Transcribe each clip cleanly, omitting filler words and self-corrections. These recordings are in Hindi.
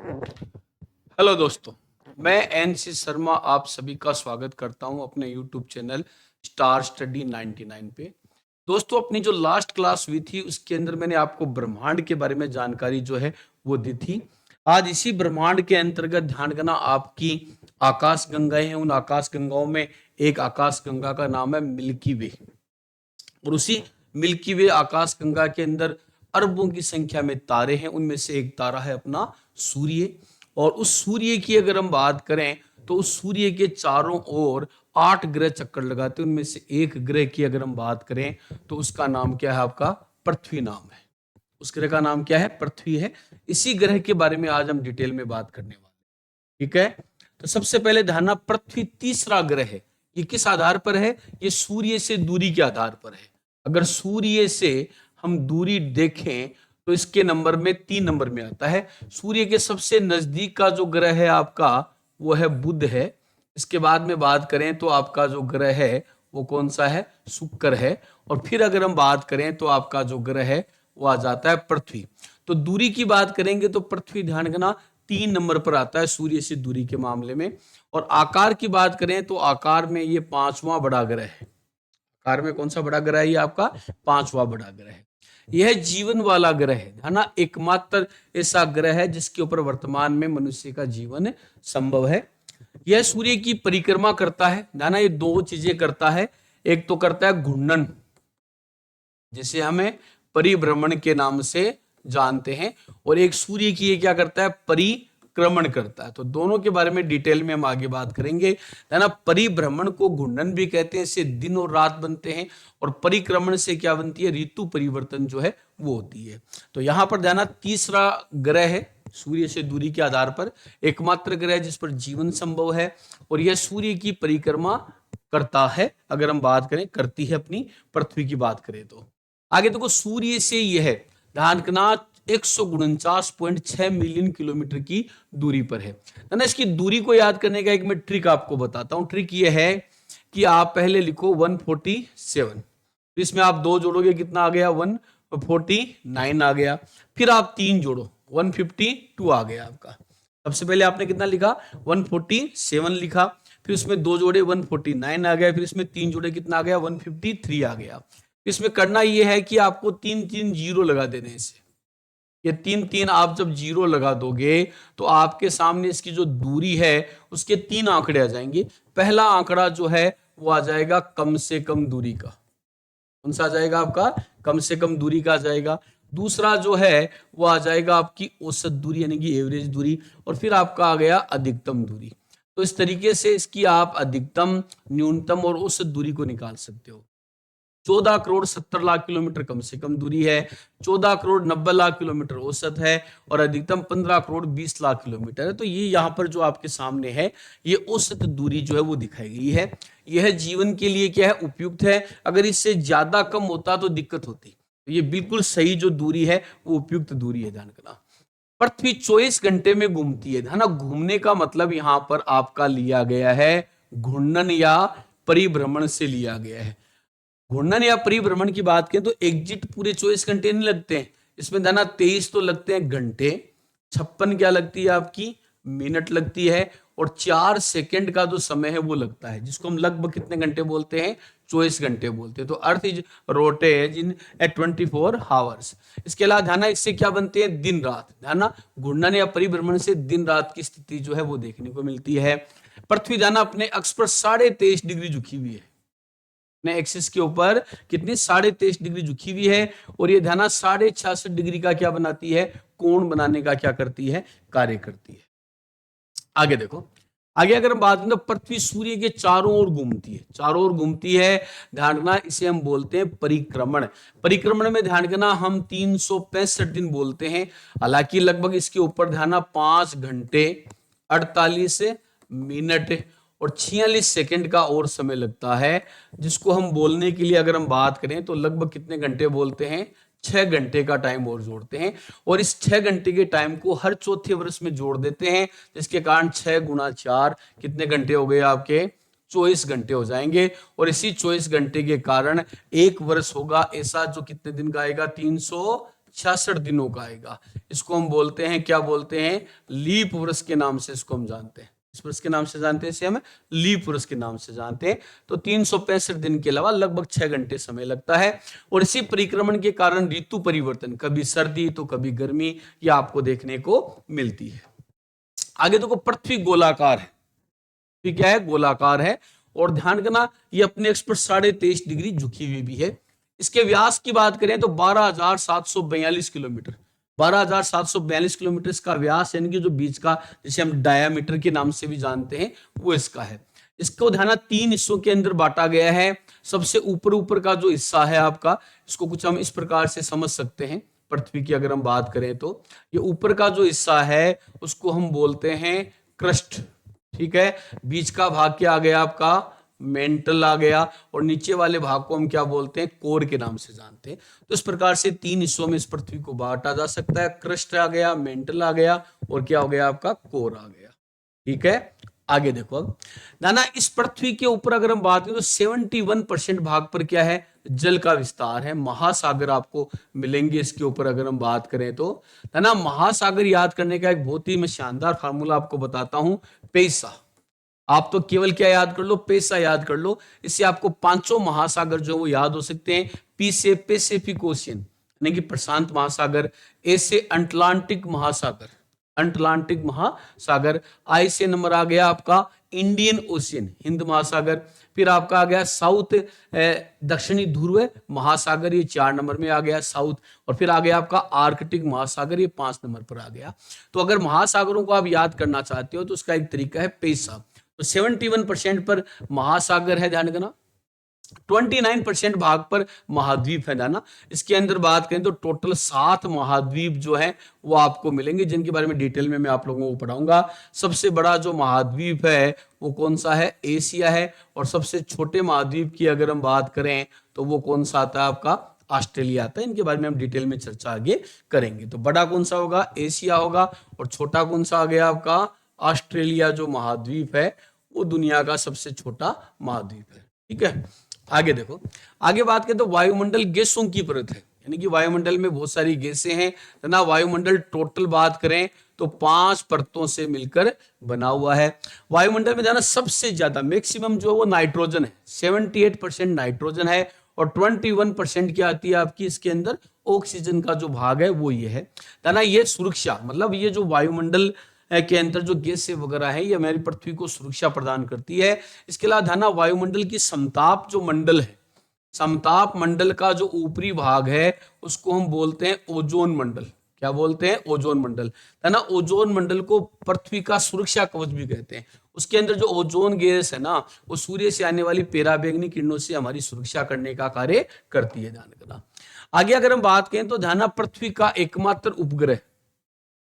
हेलो दोस्तों, मैं एनसी शर्मा आप सभी का स्वागत करता हूं अपने यूट्यूब चैनल स्टार स्टडी 99 पे। दोस्तों, अपनी जो लास्ट क्लास हुई थी उसके अंदर मैंने आपको ब्रह्मांड के बारे में जानकारी जो है वो दी थी। आज इसी ब्रह्मांड के अंतर्गत ध्यान करना आपकी आकाश गंगाएं हैं। उन आकाश गंगाओं में एक आकाश गंगा का नाम है मिल्की वे, और उसी मिल्की वे आकाश गंगा के अंदर अरबों की संख्या में तारे हैं। उनमें से एक तारा है अपना सूर्य, और उस सूर्य की अगर हम बात करें तो उस सूर्य के चारों ओर 8 ग्रह चक्कर लगाते हैं। उनमें से एक ग्रह की अगर हम बात करें तो उसका नाम क्या है? आपका पृथ्वी नाम है। उस ग्रह का नाम क्या है? पृथ्वी है। इसी ग्रह के बारे में आज हम डिटेल में बात करने वाले हैं, ठीक है। तो सबसे पहले ध्यान, पृथ्वी तीसरा ग्रह है। ये किस आधार पर है? ये सूर्य से दूरी के आधार पर है। अगर सूर्य से हम दूरी देखें तो इसके नंबर में 3 नंबर में आता है। सूर्य के सबसे नजदीक का जो ग्रह है आपका वो है बुध है। इसके बाद में बात करें तो आपका जो ग्रह है वो कौन सा है? शुक्र है। और फिर अगर हम बात करें तो आपका जो ग्रह है वो आ जाता है पृथ्वी। तो दूरी की बात करेंगे तो पृथ्वी ध्यान रखना 3 नंबर पर आता है सूर्य से दूरी के मामले में। और आकार की बात करें तो आकार में ये 5वां बड़ा ग्रह है। आकार में कौन सा बड़ा ग्रह है? ये आपका 5वां बड़ा ग्रह है। यह जीवन वाला ग्रह है ना, एकमात्र ऐसा ग्रह है जिसके ऊपर वर्तमान में मनुष्य का जीवन संभव है। यह सूर्य की परिक्रमा करता है ना। ये दो चीजें करता है। एक तो करता है घूर्णन, जिसे हमें परिभ्रमण के नाम से जानते हैं, और एक सूर्य की ये क्या करता है? परिक्रमण करता है। तो दोनों के बारे में डिटेल में हम आगे बात करेंगे, है ना। परिभ्रमण को घूर्णन भी कहते हैं, इससे दिन और रात बनते हैं। और परिक्रमण से क्या बनती है? ऋतु परिवर्तन जो है वो होती है। तो यहां पर ध्यान, तीसरा ग्रह है सूर्य से दूरी के आधार पर, एकमात्र ग्रह जिस पर जीवन संभव है, और यह सूर्य की परिक्रमा करता है। अगर हम बात करें, करती है अपनी पृथ्वी की बात करें तो। आगे देखो, सूर्य से यह ध्यान रखना 149.6 मिलियन किलोमीटर की दूरी पर है ना। इसकी दूरी को याद करने का एक मैं ट्रिक आपको बताता हूं। ट्रिक यह है कि आप पहले लिखो 147, तो इसमें आप 2 जोड़ोगे, कितना आ गया? 149 आ गया। फिर आप 3 जोड़ो, 152 आ गया आपका। सबसे पहले आपने कितना लिखा? 147 लिखा। फिर उसमें 2 जोड़े, 149 आ गया। फिर इसमें 3 जोड़े, कितना आ गया? 153 आ गया। इसमें करना यह है कि आपको 3 3 जीरो लगा देने से। ये 3 3 आप जब जीरो लगा दोगे तो आपके सामने इसकी जो दूरी है उसके 3 आंकड़े आ जाएंगे। पहला आंकड़ा जो है वो आ जाएगा कम से कम दूरी का। कौन सा आ जाएगा आपका? कम से कम दूरी का आ जाएगा। दूसरा जो है वो आ जाएगा आपकी औसत दूरी, यानी कि एवरेज दूरी। और फिर आपका आ गया अधिकतम दूरी। तो इस तरीके से इसकी आप अधिकतम, न्यूनतम और औसत दूरी को निकाल सकते हो। 14 करोड़ 70 लाख किलोमीटर कम से कम दूरी है। 14 करोड़ 90 लाख किलोमीटर औसत है। और अधिकतम 15 करोड़ 20 लाख किलोमीटर है। तो ये यहाँ पर जो आपके सामने है, ये औसत दूरी जो है वो दिखाई गई है। यह जीवन के लिए क्या है? उपयुक्त है। अगर इससे ज्यादा कम होता तो दिक्कत होती। तो ये बिल्कुल सही जो दूरी है वो उपयुक्त दूरी है। ध्यान रखना, पृथ्वी 24 घंटे में घूमती है ना। घूमने का मतलब यहां पर आपका लिया गया है घूर्णन या परिभ्रमण से लिया गया है। घूर्णन या परिभ्रमण की बात करें तो एग्जिट पूरे 24 घंटे नहीं लगते हैं। इसमें दाना 23 तो लगते हैं घंटे, 56 क्या लगती है आपकी? मिनट लगती है। और 4 सेकंड का जो समय है वो लगता है, जिसको हम लगभग कितने घंटे बोलते हैं? 24 घंटे बोलते हैं। तो earth is rotates in at 24 hours. इसके अलावा ध्यान, इससे क्या बनते हैं? दिन रात। ध्यान, घूर्णन या परिभ्रमण से दिन रात की स्थिति जो है वो देखने को मिलती है। पृथ्वी ध्यान अपने अक्ष पर 23.5 डिग्री झुकी हुई है। अपने एक्सिस के ऊपर कितनी? 23.5 डिग्री झुकी हुई है। और ये ध्यान 66.5 डिग्री का क्या बनाती है? कोण बनाने का क्या करती है? कार्य करती है। आगे देखो, आगे अगर हम बात करें तो पृथ्वी सूर्य के चारों ओर घूमती है। चारों ओर घूमती है, ध्यान रखना, इसे हम बोलते हैं परिक्रमण। परिक्रमण में ध्यान रखना हम 365 दिन बोलते हैं। हालांकि लगभग इसके ऊपर ध्यान 5 घंटे 48 मिनट और 46 सेकंड का और समय लगता है, जिसको हम बोलने के लिए अगर हम बात करें तो लगभग कितने घंटे बोलते हैं? 6 घंटे का टाइम और जोड़ते हैं। और इस 6 घंटे के टाइम को हर चौथे वर्ष में जोड़ देते हैं, जिसके कारण 6 × 4 कितने घंटे हो गए आपके? 24 घंटे हो जाएंगे। और इसी 24 घंटे के कारण एक वर्ष होगा ऐसा, जो कितने दिन का आएगा? 66 दिनों का आएगा। इसको हम बोलते हैं, क्या बोलते हैं, लीप वर्ष के नाम से इसको हम जानते हैं। इस वर्ष के नाम से जानते हैं, इसे हम लीप वर्ष के नाम से जानते हैं। तो 365 दिन के अलावा लगभग 6 घंटे समय लगता है। और इसी परिक्रमण के कारण ऋतु परिवर्तन, कभी सर्दी तो कभी गर्मी, ये आपको देखने को मिलती है। आगे देखो, पृथ्वी गोलाकार है। पृथ्वी क्या है, गोलाकार है। और ध्यान करना, ये अपने एक्स पर 23.5 डिग्री झुकी हुई भी है। इसके व्यास की बात करें तो 12,742 किलोमीटर, 12,742 किलोमीटर इसका व्यास, यानी कि जो बीच का, जिसे हम डायामीटर के नाम से भी जानते हैं, वो इसका है। इसको ध्यान, 3 हिस्सों के अंदर बांटा गया है। सबसे ऊपर का जो हिस्सा है आपका, इसको कुछ हम इस प्रकार से समझ सकते हैं। पृथ्वी की अगर हम बात करें तो ये ऊपर का जो हिस्सा है उसको हम बोलते हैं क्रस्ट, ठीक है। बीच का भाग क्या आ गया आपका, मेंटल आ गया। और नीचे वाले भाग को हम क्या बोलते हैं, कोर के नाम से जानते हैं। तो इस प्रकार से 3 हिस्सों में इस पृथ्वी को बांटा जा सकता है। क्रस्ट आ गया, मेंटल आ गया, और क्या हो गया आपका, कोर आ गया, ठीक है। आगे देखो, अब नाना, इस पृथ्वी के ऊपर अगर हम बात करें तो 71% भाग पर क्या है, जल का विस्तार है। महासागर आपको मिलेंगे इसके ऊपर अगर हम बात करें तो। नाना, महासागर याद करने का एक बहुत ही मैं शानदार फार्मूला आपको बताता हूं, पैसा। आप तो केवल क्या याद कर लो, पैसा याद कर लो। इससे आपको 5 महासागर जो वो याद हो सकते हैं। पी से पैसिफिक ओशियन, यानी कि प्रशांत महासागर। ए से अटलांटिक महासागर, अटलांटिक महासागर। आई से नंबर आ गया आपका इंडियन ओशियन, हिंद महासागर। फिर आपका आ गया साउथ, दक्षिणी ध्रुव महासागर, ये 4 नंबर में आ गया साउथ। और फिर आ गया आपका आर्कटिक महासागर, ये 5 नंबर पर आ गया। तो अगर महासागरों को आप याद करना चाहते हो तो उसका एक तरीका है पैसा। तो 71% पर महासागर है, ध्यान देना। 29% भाग पर महाद्वीप है ना। इसके अंदर बात करें तो टोटल 7 महाद्वीप जो है वो आपको मिलेंगे, जिनके बारे में डिटेल में मैं आप लोगों को पढ़ाऊंगा। सबसे बड़ा जो महाद्वीप है वो कौन सा है, एशिया है। और सबसे छोटे महाद्वीप की अगर हम बात करें तो वो कौन सा आता है आपका, ऑस्ट्रेलिया आता है। इनके बारे में हम डिटेल में चर्चा आगे करेंगे। तो बड़ा कौन सा होगा, एशिया होगा। और छोटा कौन सा आ गया आपका, ऑस्ट्रेलिया जो महाद्वीप है वो दुनिया का सबसे छोटा महाद्वीप है, ठीक है। आगे देखो, आगे बात करें तो वायुमंडल गैसों की परत है, यानी कि वायुमंडल में बहुत सारी गैसें हैं ना। वायुमंडल टोटल बात करें तो 5 परतों से मिलकर बना हुआ है। वायुमंडल में जाना सबसे ज्यादा मैक्सिमम जो वो नाइट्रोजन है, 78% नाइट्रोजन है। और 21% क्या आती है आपकी इसके अंदर, ऑक्सीजन का जो भाग है वो ये है ना। ये सुरक्षा, मतलब ये जो वायुमंडल के अंदर जो गैसें वगैरह है ये हमारी पृथ्वी को सुरक्षा प्रदान करती है। इसके अलावा ध्यान, वायुमंडल की समताप जो मंडल है, समताप मंडल का जो ऊपरी भाग है उसको हम बोलते हैं ओजोन मंडल। क्या बोलते हैं, ओजोन मंडल, है ना। ओजोन मंडल को पृथ्वी का सुरक्षा कवच भी कहते हैं। उसके अंदर जो ओजोन गैस है ना, वो सूर्य से आने वाली पराबैंगनी किरणों से हमारी सुरक्षा करने का कार्य करती है, ध्यान रखना। आगे अगर हम बात करें तो ध्यान, पृथ्वी का एकमात्र उपग्रह,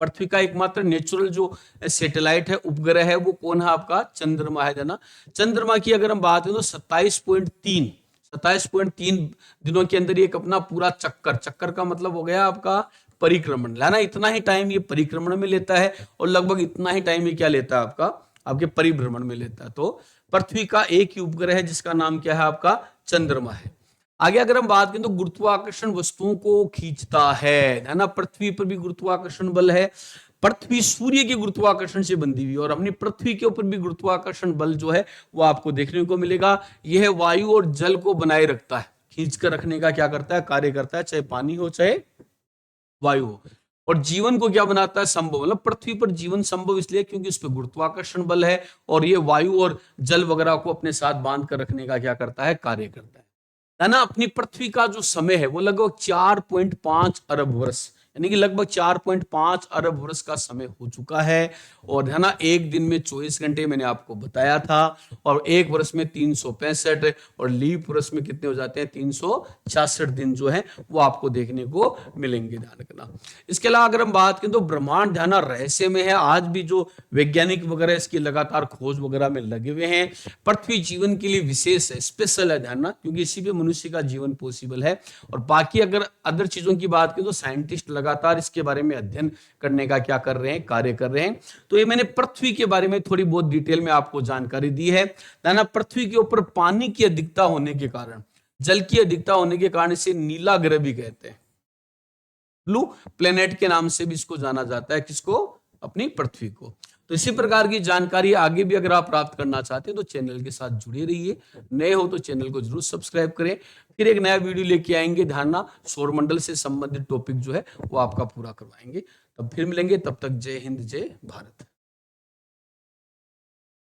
पृथ्वी का एकमात्र नेचुरल जो सैटेलाइट है, उपग्रह है, वो कौन है आपका, चंद्रमा है ना। चंद्रमा की अगर हम बात करें तो 27.3 दिनों के अंदर एक अपना पूरा चक्कर, चक्कर का मतलब हो गया आपका परिक्रमण, है ना। इतना ही टाइम ये परिक्रमण में लेता है और लगभग इतना ही टाइम ये क्या लेता है आपका, आपके परिभ्रमण में लेता है। तो पृथ्वी का एक ही उपग्रह है जिसका नाम क्या है आपका, चंद्रमा है। आगे अगर हम बात करें तो गुरुत्वाकर्षण वस्तुओं को खींचता है ना। पृथ्वी पर भी गुरुत्वाकर्षण बल है। पृथ्वी सूर्य के गुरुत्वाकर्षण से बंधी हुई, और अपनी पृथ्वी के ऊपर भी गुरुत्वाकर्षण बल जो है वो आपको देखने को मिलेगा। यह वायु और जल को बनाए रखता है, खींच कर रखने का क्या करता है, कार्य करता है, चाहे पानी हो चाहे वायु हो। और जीवन को क्या बनाता है, संभव, मतलब पृथ्वी पर जीवन संभव इसलिए क्योंकि उस पर गुरुत्वाकर्षण बल है, और ये वायु और जल वगैरह को अपने साथ बांध कर रखने का क्या करता है, कार्य करता है ना। अपनी पृथ्वी का जो समय है वो लगभग 4.5 अरब वर्ष, यानी कि लगभग 4.5 अरब वर्ष का समय हो चुका है। और है ना, एक दिन में 24 घंटे मैंने आपको बताया था, और एक वर्ष में 365, और लीप वर्ष में कितने हो जाते हैं, 366 दिन जो है वो आपको देखने को मिलेंगे, ध्यान रखना। इसके अलावा अगर हम बात करें तो ब्रह्मांड ध्यान रहस्य में है। आज भी जो वैज्ञानिक वगैरह इसकी लगातार खोज वगैरह में लगे हुए हैं। पृथ्वी जीवन के लिए विशेष है, स्पेशल है, ध्यान ना, क्योंकि इसी पे मनुष्य का जीवन पॉसिबल है। और बाकी अगर अदर चीजों की बात करें तो साइंटिस्ट लगातार इसके बारे में अध्ययन करने का क्या कर रहे हैं, कार्य कर रहे हैं। तो ये मैंने पृथ्वी के बारे में थोड़ी बहुत डिटेल में आपको जानकारी दी है। ना पृथ्वी के ऊपर पानी की अधिकता होने के कारण, जल की अधिकता होने के कारण इसे नीला ग्रह भी कहते हैं। ब्लू प्लेनेट के नाम से भी इसको जाना जाता है। किसको? अपनी पृथ्वी को। तो इसी प्रकार की जानकारी आगे भी अगर आप प्राप्त करना चाहते हैं तो चैनल के साथ जुड़े रहिए। नए हो तो चैनल को जरूर सब्सक्राइब करें। फिर एक नया वीडियो लेके आएंगे, ध्यान ना, सौरमंडल से संबंधित टॉपिक जो है वो आपका पूरा करवाएंगे। तब फिर मिलेंगे, तब तक जय हिंद, जय भारत।